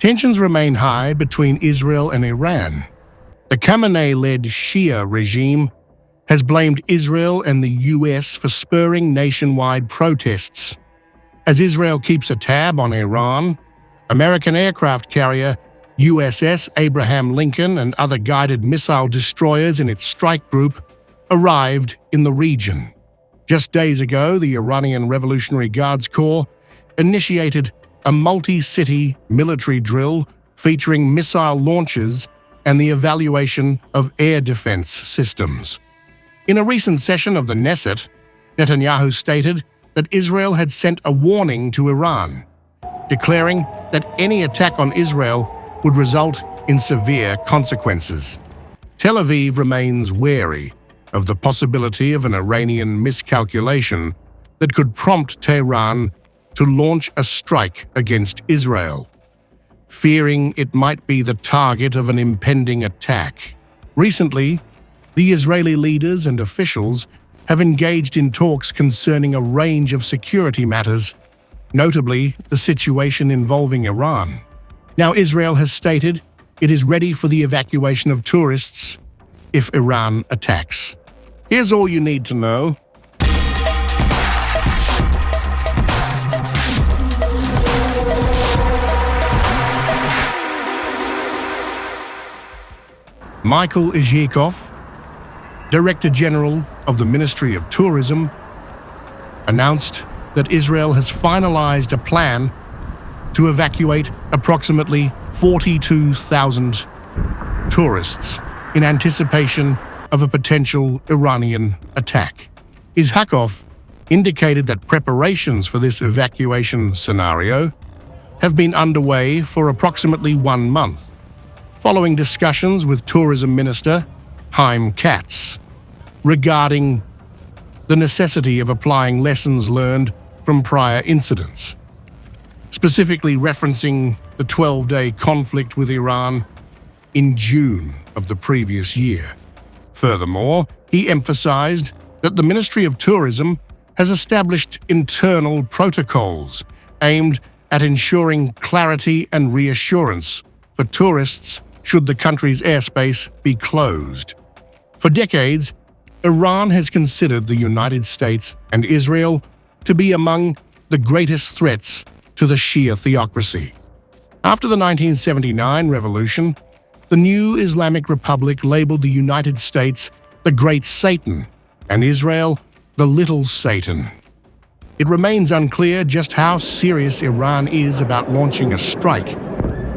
Tensions remain high between Israel and Iran. The Khamenei-led Shia regime has blamed Israel and the US for spurring nationwide protests. As Israel keeps a tab on Iran, American aircraft carrier USS Abraham Lincoln and other guided missile destroyers in its strike group arrived in the region. Just days ago, the Iranian Revolutionary Guards Corps initiated a multi-city military drill featuring missile launches and the evaluation of air defense systems. In a recent session of the Knesset, Netanyahu stated that Israel had sent a warning to Iran, declaring that any attack on Israel would result in severe consequences. Tel Aviv remains wary of the possibility of an Iranian miscalculation that could prompt Tehran to launch a strike against Israel, fearing it might be the target of an impending attack. Recently, the Israeli leaders and officials have engaged in talks concerning a range of security matters, notably the situation involving Iran. Now, Israel has stated it is ready for the evacuation of tourists if Iran attacks. Here's all you need to know. Michael Izhikov, Director General of the Ministry of Tourism, announced that Israel has finalized a plan to evacuate approximately 42,000 tourists in anticipation of a potential Iranian attack. Izhakov indicated that preparations for this evacuation scenario have been underway for approximately 1 month, following discussions with Tourism Minister Chaim Katz regarding the necessity of applying lessons learned from prior incidents, specifically referencing the 12-day conflict with Iran in June of the previous year. Furthermore, he emphasized that the Ministry of Tourism has established internal protocols aimed at ensuring clarity and reassurance for tourists should the country's airspace be closed. For decades, Iran has considered the United States and Israel to be among the greatest threats to the Shia theocracy. After the 1979 revolution, the new Islamic Republic labeled the United States the Great Satan and Israel the Little Satan. It remains unclear just how serious Iran is about launching a strike,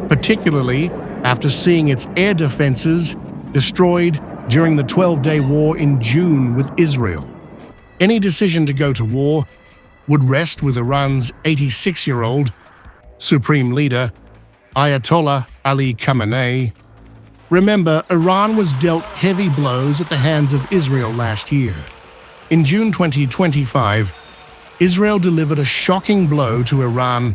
particularly after seeing its air defenses destroyed during the 12-day war in June with Israel. Any decision to go to war would rest with Iran's 86-year-old Supreme Leader, Ayatollah Ali Khamenei. Remember, Iran was dealt heavy blows at the hands of Israel last year. In June 2025, Israel delivered a shocking blow to Iran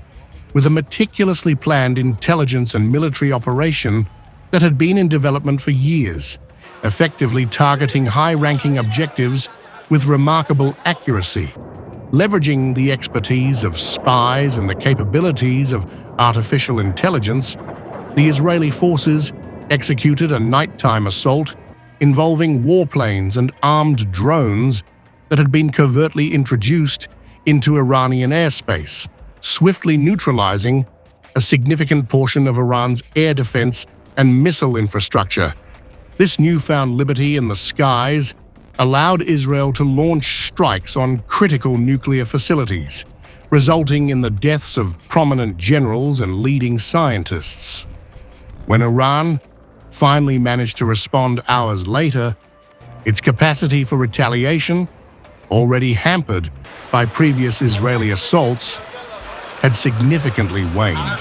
with a meticulously planned intelligence and military operation that had been in development for years, effectively targeting high-ranking objectives with remarkable accuracy. Leveraging the expertise of spies and the capabilities of artificial intelligence, the Israeli forces executed a nighttime assault involving warplanes and armed drones that had been covertly introduced into Iranian airspace, swiftly neutralizing a significant portion of Iran's air defense and missile infrastructure. This newfound liberty in the skies allowed Israel to launch strikes on critical nuclear facilities, resulting in the deaths of prominent generals and leading scientists. When Iran finally managed to respond hours later, its capacity for retaliation, already hampered by previous Israeli assaults, had significantly waned.